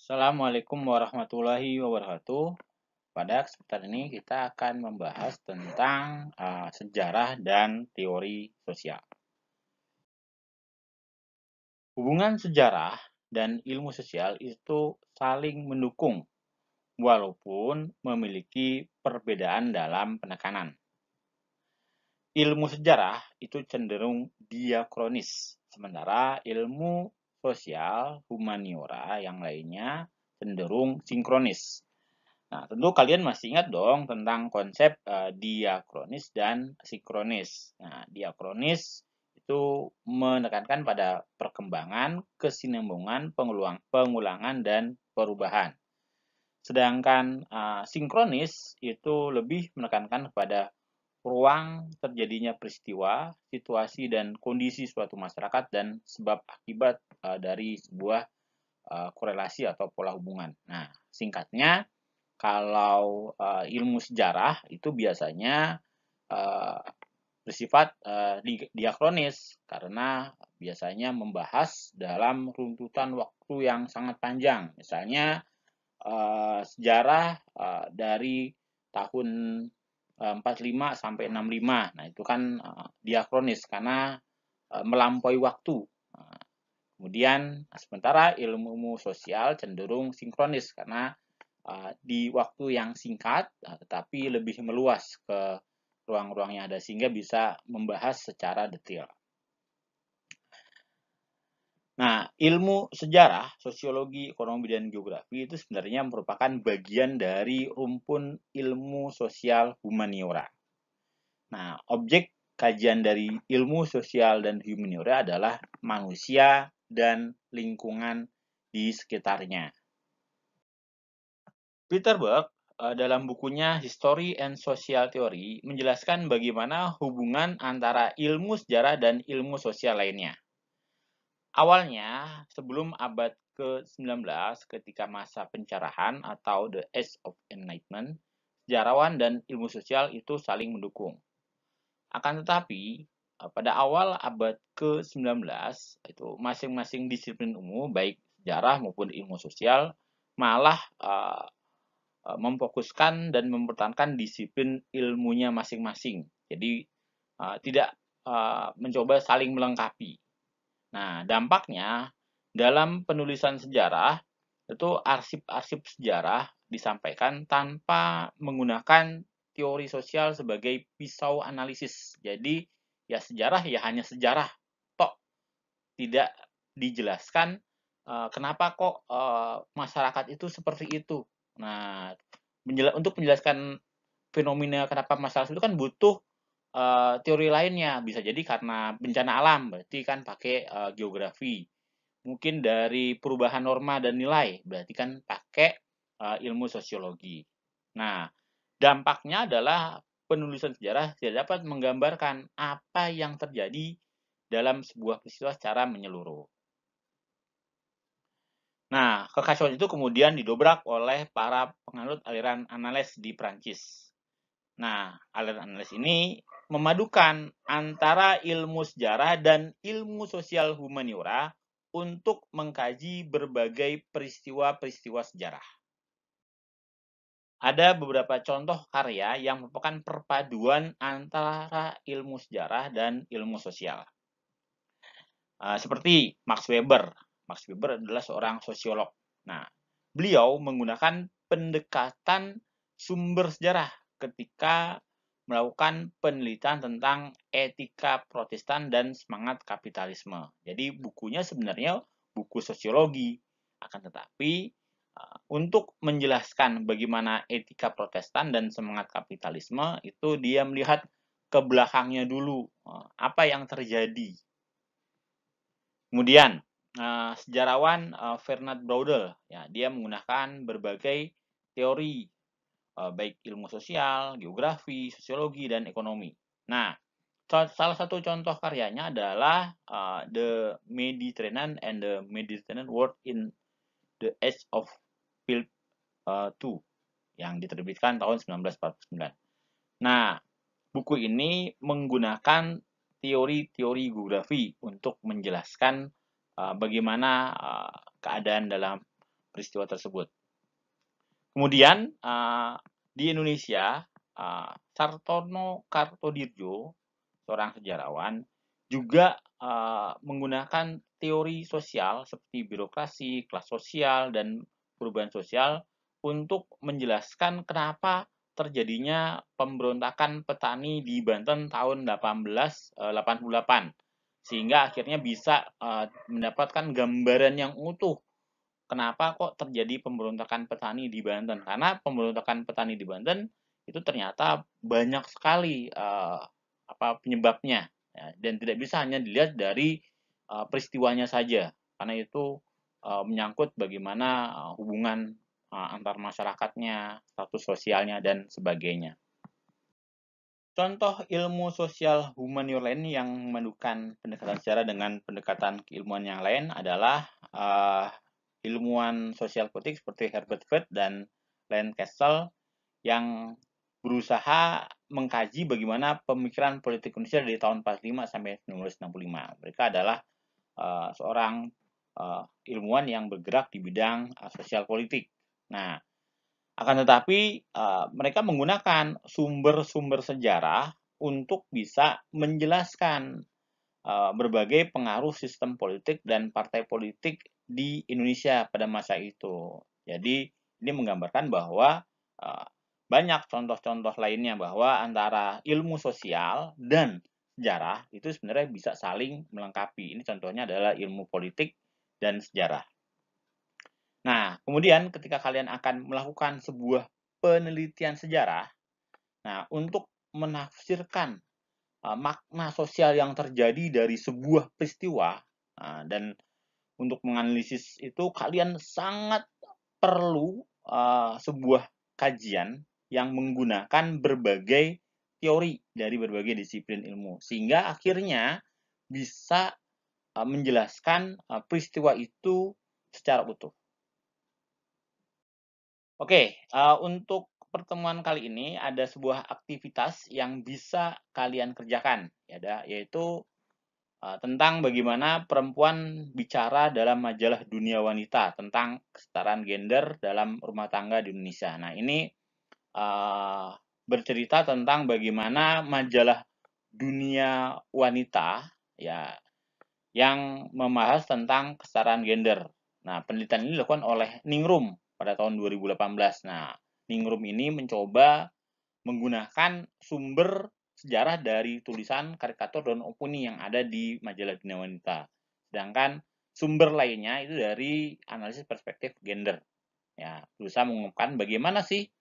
Assalamualaikum warahmatullahi wabarakatuh. Pada kesempatan ini kita akan membahas tentang sejarah dan teori sosial. Hubungan sejarah dan ilmu sosial itu saling mendukung walaupun memiliki perbedaan dalam penekanan. Ilmu sejarah itu cenderung diakronis, sementara ilmu sosial humaniora yang lainnya cenderung sinkronis. Nah, tentu kalian masih ingat dong tentang konsep diakronis dan sinkronis. Nah, diakronis itu menekankan pada perkembangan, kesinambungan, pengulangan, dan perubahan. Sedangkan sinkronis itu lebih menekankan kepada ruang terjadinya peristiwa, situasi, dan kondisi suatu masyarakat dan sebab akibat dari sebuah korelasi atau pola hubungan. Nah, singkatnya, kalau ilmu sejarah itu biasanya bersifat diakronis karena biasanya membahas dalam runtutan waktu yang sangat panjang. Misalnya sejarah dari tahun 45 sampai 65. Nah, itu kan diakronis karena melampaui waktu. Kemudian sementara ilmu sosial cenderung sinkronis karena di waktu yang singkat tetapi lebih meluas ke ruang-ruang yang ada sehingga bisa membahas secara detail. Nah, ilmu sejarah, sosiologi, ekonomi, dan geografi itu sebenarnya merupakan bagian dari rumpun ilmu sosial humaniora. Nah, objek kajian dari ilmu sosial dan humaniora adalah manusia dan lingkungan di sekitarnya. Peter Berg dalam bukunya History and Social Theory menjelaskan bagaimana hubungan antara ilmu sejarah dan ilmu sosial lainnya. Awalnya, sebelum abad ke-19, ketika masa pencerahan atau The Age of Enlightenment, sejarawan dan ilmu sosial itu saling mendukung. Akan tetapi, pada awal abad ke-19, itu masing-masing disiplin umum, baik sejarah maupun ilmu sosial, malah memfokuskan dan mempertahankan disiplin ilmunya masing-masing. Jadi tidak mencoba saling melengkapi. Nah, dampaknya dalam penulisan sejarah itu arsip-arsip sejarah disampaikan tanpa menggunakan teori sosial sebagai pisau analisis. Jadi ya sejarah ya hanya sejarah, tok tidak dijelaskan kenapa kok masyarakat itu seperti itu. Nah, untuk menjelaskan fenomena kenapa masalah itu kan butuh teori lainnya. Bisa jadi karena bencana alam, berarti kan pakai geografi. Mungkin dari perubahan norma dan nilai, berarti kan pakai ilmu sosiologi. Nah, dampaknya adalah penulisan sejarah tidak dapat menggambarkan apa yang terjadi dalam sebuah peristiwa secara menyeluruh. Nah, kekacauan itu kemudian didobrak oleh para penganut aliran analis di Prancis. Nah, aliran analis ini memadukan antara ilmu sejarah dan ilmu sosial humaniora untuk mengkaji berbagai peristiwa-peristiwa sejarah. Ada beberapa contoh karya yang merupakan perpaduan antara ilmu sejarah dan ilmu sosial. Seperti Max Weber. Max Weber adalah seorang sosiolog. Nah, beliau menggunakan pendekatan sumber sejarah ketika melakukan penelitian tentang etika Protestan dan semangat kapitalisme. Jadi bukunya sebenarnya buku sosiologi, akan tetapi untuk menjelaskan bagaimana etika Protestan dan semangat kapitalisme itu dia melihat ke belakangnya dulu, apa yang terjadi. Kemudian sejarawan Fernand Braudel, ya, dia menggunakan berbagai teori baik ilmu sosial, geografi, sosiologi, dan ekonomi. Nah, salah satu contoh karyanya adalah The Mediterranean and the Mediterranean World in the Age of Philip II yang diterbitkan tahun 1949. Nah, buku ini menggunakan teori-teori geografi untuk menjelaskan bagaimana keadaan dalam peristiwa tersebut. Kemudian di Indonesia, Sartono Kartodirjo, seorang sejarawan, juga menggunakan teori sosial seperti birokrasi, kelas sosial, dan perubahan sosial untuk menjelaskan kenapa terjadinya pemberontakan petani di Banten tahun 1888, sehingga akhirnya bisa mendapatkan gambaran yang utuh kenapa kok terjadi pemberontakan petani di Banten. Karena pemberontakan petani di Banten itu ternyata banyak sekali penyebabnya, ya, dan tidak bisa hanya dilihat dari peristiwanya saja, karena itu menyangkut bagaimana hubungan antar masyarakatnya, status sosialnya, dan sebagainya. Contoh ilmu sosial humanior lain yang memadukan pendekatan sejarah dengan pendekatan keilmuan yang lain adalah ilmuwan sosial politik seperti Herbert Fred dan Len Castle yang berusaha mengkaji bagaimana pemikiran politik Indonesia dari tahun 45 sampai 1965. Mereka adalah seorang ilmuwan yang bergerak di bidang sosial politik. Nah, akan tetapi mereka menggunakan sumber-sumber sejarah untuk bisa menjelaskan berbagai pengaruh sistem politik dan partai politik di Indonesia pada masa itu. Jadi ini menggambarkan bahwa banyak contoh-contoh lainnya bahwa antara ilmu sosial dan sejarah itu sebenarnya bisa saling melengkapi. Ini contohnya adalah ilmu politik dan sejarah. Nah, kemudian ketika kalian akan melakukan sebuah penelitian sejarah, nah untuk menafsirkan makna sosial yang terjadi dari sebuah peristiwa, dan untuk menganalisis itu kalian sangat perlu sebuah kajian yang menggunakan berbagai teori dari berbagai disiplin ilmu, sehingga akhirnya bisa menjelaskan peristiwa itu secara utuh. Oke, untuk pertemuan kali ini ada sebuah aktivitas yang bisa kalian kerjakan, yaitu tentang bagaimana perempuan bicara dalam majalah Dunia Wanita tentang kesetaraan gender dalam rumah tangga di Indonesia. Nah, ini bercerita tentang bagaimana majalah Dunia Wanita ya yang membahas tentang kesetaraan gender. Nah, penelitian ini dilakukan oleh Ningrum pada tahun 2018. Nah, Ningrum ini mencoba menggunakan sumber sejarah dari tulisan, karikatur, dan opini yang ada di majalah Dunia Wanita. Sedangkan sumber lainnya itu dari analisis perspektif gender. Ya, berusaha mengungkapkan bagaimana sih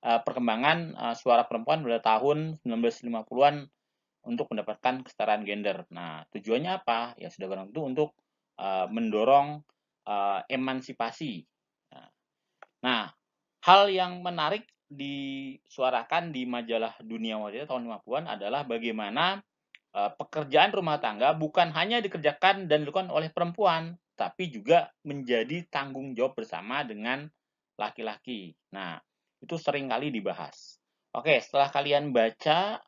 perkembangan suara perempuan pada tahun 1950-an untuk mendapatkan kesetaraan gender. Nah, tujuannya apa? Ya sudah barang tentu untuk mendorong emansipasi. Nah, hal yang menarik disuarakan di majalah Dunia Wanita tahun 50-an adalah bagaimana pekerjaan rumah tangga bukan hanya dikerjakan dan dilakukan oleh perempuan, tapi juga menjadi tanggung jawab bersama dengan laki-laki. Nah, itu sering kali dibahas. Oke, setelah kalian baca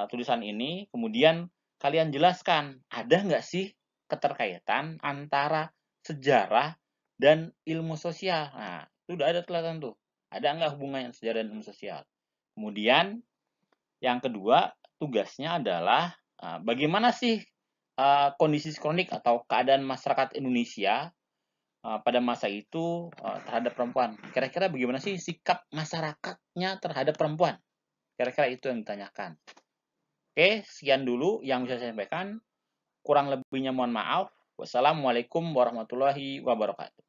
tulisan ini, kemudian kalian jelaskan, ada nggak sih keterkaitan antara sejarah dan ilmu sosial? Nah, itu udah ada telatan tuh. Ada nggak hubungannya sejarah dan ilmu sosial? Kemudian, yang kedua, tugasnya adalah bagaimana sih kondisi kronik atau keadaan masyarakat Indonesia pada masa itu terhadap perempuan. Kira-kira bagaimana sih sikap masyarakatnya terhadap perempuan? Kira-kira itu yang ditanyakan. Oke, sekian dulu yang bisa saya sampaikan. Kurang lebihnya mohon maaf. Wassalamualaikum warahmatullahi wabarakatuh.